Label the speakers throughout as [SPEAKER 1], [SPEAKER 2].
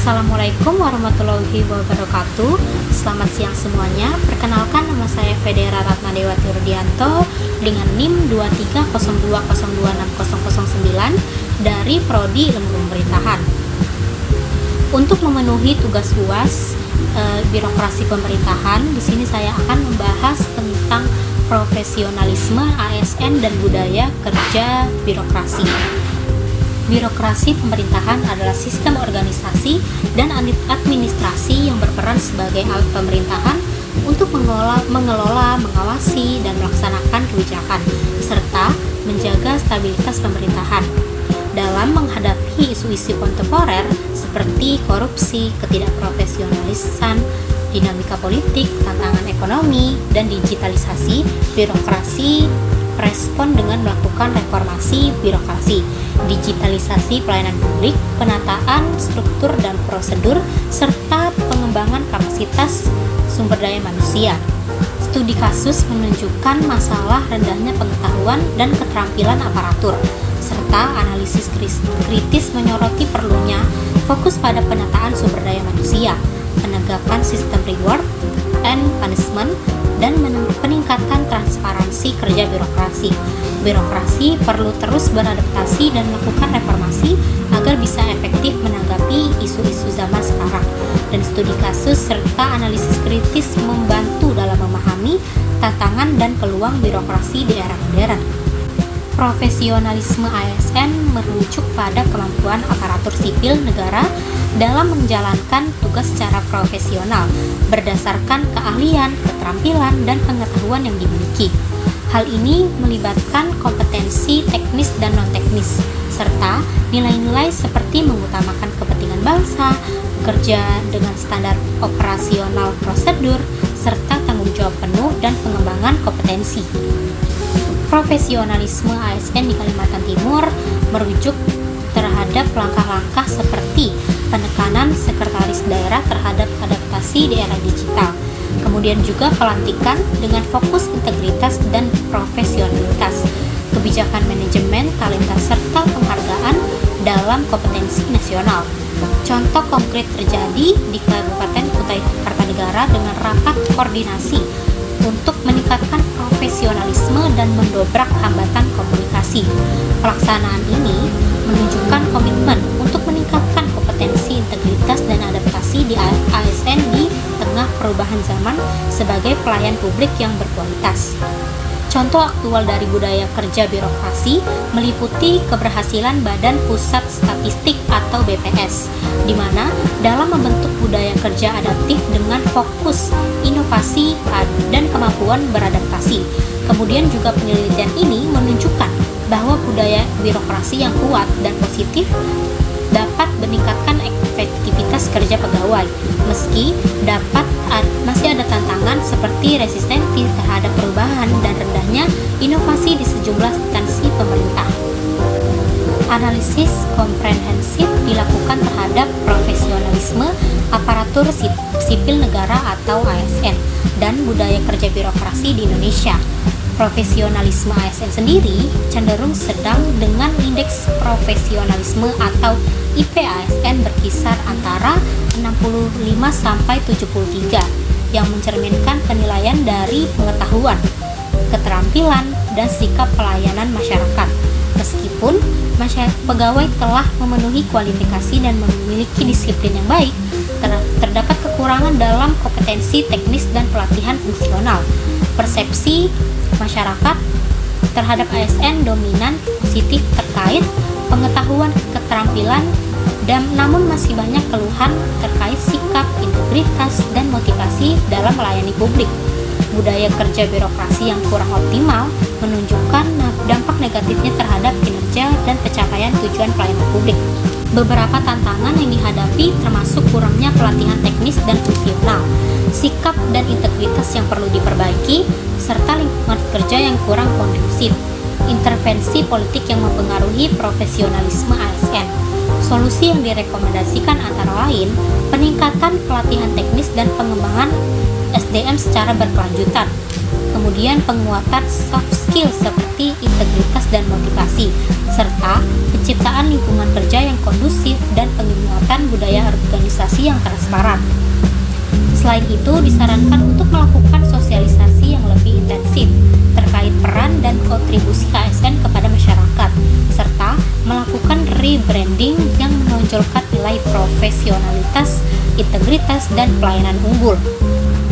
[SPEAKER 1] Assalamualaikum warahmatullahi wabarakatuh. Selamat siang semuanya. Perkenalkan, nama saya Federa Ratnadewati Rudianto dengan NIM 2302026009 dari Prodi Ilmu Pemerintahan. Untuk memenuhi tugas UAS birokrasi pemerintahan, di sini saya akan membahas tentang profesionalisme ASN dan budaya kerja birokrasi. Birokrasi pemerintahan adalah sistem organisasi dan administrasi yang berperan sebagai alat pemerintahan untuk mengelola, mengawasi, dan melaksanakan kebijakan, serta menjaga stabilitas pemerintahan. Dalam menghadapi isu-isu kontemporer seperti korupsi, ketidakprofesionalisan, dinamika politik, tantangan ekonomi, dan digitalisasi, birokrasi respon dengan melakukan reformasi birokrasi, digitalisasi pelayanan publik, penataan struktur dan prosedur, serta pengembangan kapasitas sumber daya manusia. Studi kasus menunjukkan masalah rendahnya pengetahuan dan keterampilan aparatur, serta analisis kritis menyoroti perlunya fokus pada penataan sumber daya manusia, penegakan sistem reward and punishment, dan peningkatan transparansi kerja birokrasi. Birokrasi perlu terus beradaptasi dan melakukan reformasi agar bisa efektif menanggapi isu-isu zaman sekarang. Dan studi kasus serta analisis kritis membantu dalam memahami tantangan dan peluang birokrasi di era modern. Profesionalisme ASN merujuk pada kemampuan aparatur sipil negara dalam menjalankan tugas secara profesional berdasarkan keahlian, keterampilan, dan pengetahuan yang dimiliki. Hal ini melibatkan kompetensi teknis dan non-teknis, serta nilai-nilai seperti mengutamakan kepentingan bangsa, bekerja dengan standar operasional prosedur, serta tanggung jawab penuh dan pengembangan kompetensi. Profesionalisme ASN di Kalimantan Timur merujuk terhadap langkah-langkah seperti penekanan sekretaris daerah terhadap adaptasi di era digital, kemudian juga pelantikan dengan fokus integritas dan profesionalitas, kebijakan manajemen talenta serta penghargaan dalam kompetensi nasional. Contoh konkret terjadi di Kabupaten Kutai Kartanegara dengan rapat koordinasi untuk meningkatkan profesionalisme dan mendobrak hambatan komunikasi. Pelaksanaan ini menunjukkan komitmen untuk meningkatkan kompetensi, integritas, dan adaptasi di ASN di tengah perubahan zaman sebagai pelayan publik yang berkualitas. Contoh aktual dari budaya kerja birokrasi meliputi keberhasilan Badan Pusat Statistik atau BPS, di mana dalam membentuk budaya kerja adaptif dengan fokus inovasi dan kemampuan beradaptasi. Kemudian juga penelitian ini menunjukkan bahwa budaya birokrasi yang kuat dan positif dapat meningkatkan efektivitas kerja pegawai, meski masih ada tantangan seperti resistensi terhadap perubahan dan rendahnya inovasi di sejumlah instansi pemerintah. Analisis komprehensif dilakukan terhadap profesionalisme aparatur sipil negara atau ASN dan budaya kerja birokrasi di Indonesia. Profesionalisme ASN sendiri cenderung sedang dengan indeks profesionalisme atau IP ASN berkisar antara 65 sampai 73 yang mencerminkan penilaian dari pengetahuan, keterampilan, dan sikap pelayanan masyarakat. Meskipun pegawai telah memenuhi kualifikasi dan memiliki disiplin yang baik, terdapat kekurangan dalam kompetensi teknis dan pelatihan fungsional. Persepsi masyarakat terhadap ASN dominan positif terkait pengetahuan, keterampilan, dan namun masih banyak keluhan terkait sikap, integritas, dan motivasi dalam melayani publik. Budaya kerja birokrasi yang kurang optimal menunjukkan dampak negatifnya terhadap kinerja dan pencapaian tujuan pelayanan publik. Beberapa tantangan yang dihadapi termasuk kurangnya pelatihan teknis dan fungsional, sikap dan integritas yang perlu diperbaiki, serta lingkungan kerja yang kurang kondusif, intervensi politik yang mempengaruhi profesionalisme ASN. Solusi yang direkomendasikan antara lain peningkatan pelatihan teknis dan pengembangan SDM secara berkelanjutan, kemudian penguatan soft skill seperti integritas dan motivasi, serta penciptaan lingkungan kerja yang kondusif dan penguatan budaya organisasi digitalisasi yang transparan. Selain itu, disarankan untuk melakukan sosialisasi yang lebih intensif terkait peran dan kontribusi ASN kepada masyarakat, serta melakukan rebranding yang menonjolkan nilai profesionalitas, integritas, dan pelayanan unggul.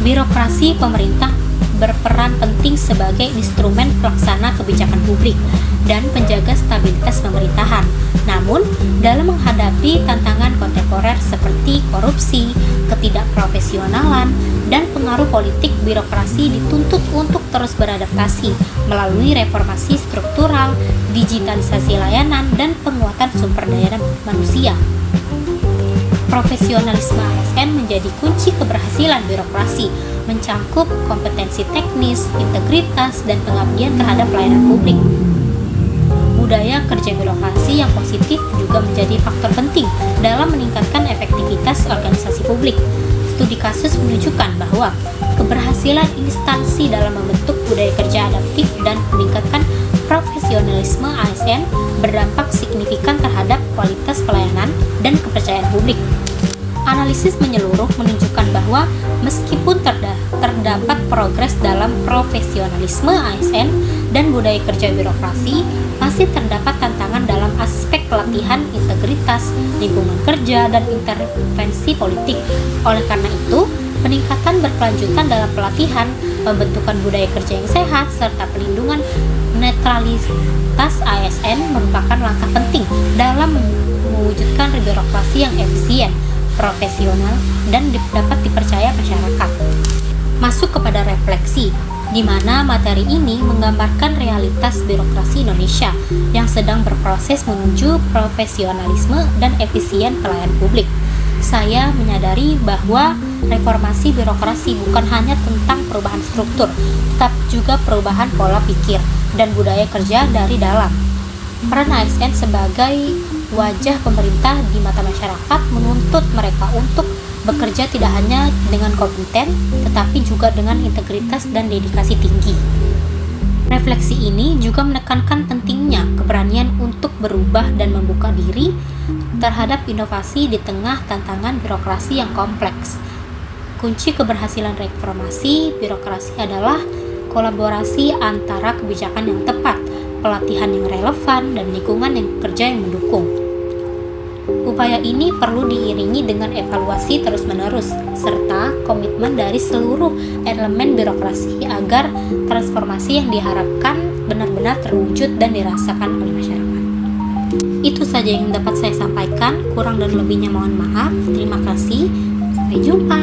[SPEAKER 1] Birokrasi pemerintah berperan penting sebagai instrumen pelaksana kebijakan publik dan penjaga stabilitas pemerintahan. Namun, dalam menghadapi tantangan kontemporer seperti korupsi, ketidakprofesionalan, dan pengaruh politik, birokrasi dituntut untuk terus beradaptasi melalui reformasi struktural, digitalisasi layanan, dan penguatan sumber daya manusia. Profesionalisme ASN menjadi kunci keberhasilan birokrasi, mencangkup kompetensi teknis, integritas, dan pengabdian terhadap pelayanan publik. Budaya kerja birokrasi yang positif juga menjadi faktor penting dalam meningkatkan efektivitas organisasi publik. Studi kasus menunjukkan bahwa keberhasilan instansi dalam membentuk budaya kerja adaptif dan meningkatkan profesionalisme ASN berdampak signifikan terhadap kualitas pelayanan dan kepercayaan publik. Analisis menyeluruh menunjukkan bahwa meskipun terdapat progres dalam profesionalisme ASN dan budaya kerja birokrasi, masih terdapat tantangan dalam aspek pelatihan, integritas, lingkungan kerja, dan intervensi politik. Oleh karena itu, peningkatan berkelanjutan dalam pelatihan, pembentukan budaya kerja yang sehat, serta pelindungan netralitas ASN merupakan langkah penting dalam mewujudkan birokrasi yang efisien, profesional, dan dapat dipercaya masyarakat. Masuk kepada refleksi, di mana materi ini menggambarkan realitas birokrasi Indonesia yang sedang berproses menuju profesionalisme dan efisien pelayanan publik. Saya menyadari bahwa reformasi birokrasi bukan hanya tentang perubahan struktur, tetapi juga perubahan pola pikir dan budaya kerja dari dalam. Peran ASN sebagai wajah pemerintah di mata masyarakat menuntut mereka untuk bekerja tidak hanya dengan kompeten, tetapi juga dengan integritas dan dedikasi tinggi. Refleksi ini juga menekankan pentingnya keberanian untuk berubah dan membuka diri terhadap inovasi di tengah tantangan birokrasi yang kompleks. Kunci keberhasilan reformasi birokrasi adalah kolaborasi antara kebijakan yang tepat, pelatihan yang relevan, dan lingkungan yang kerja yang mendukung. Upaya ini perlu diiringi dengan evaluasi terus-menerus, serta komitmen dari seluruh elemen birokrasi agar transformasi yang diharapkan benar-benar terwujud dan dirasakan oleh masyarakat. Itu saja yang dapat saya sampaikan, kurang dan lebihnya mohon maaf. Terima kasih, sampai jumpa.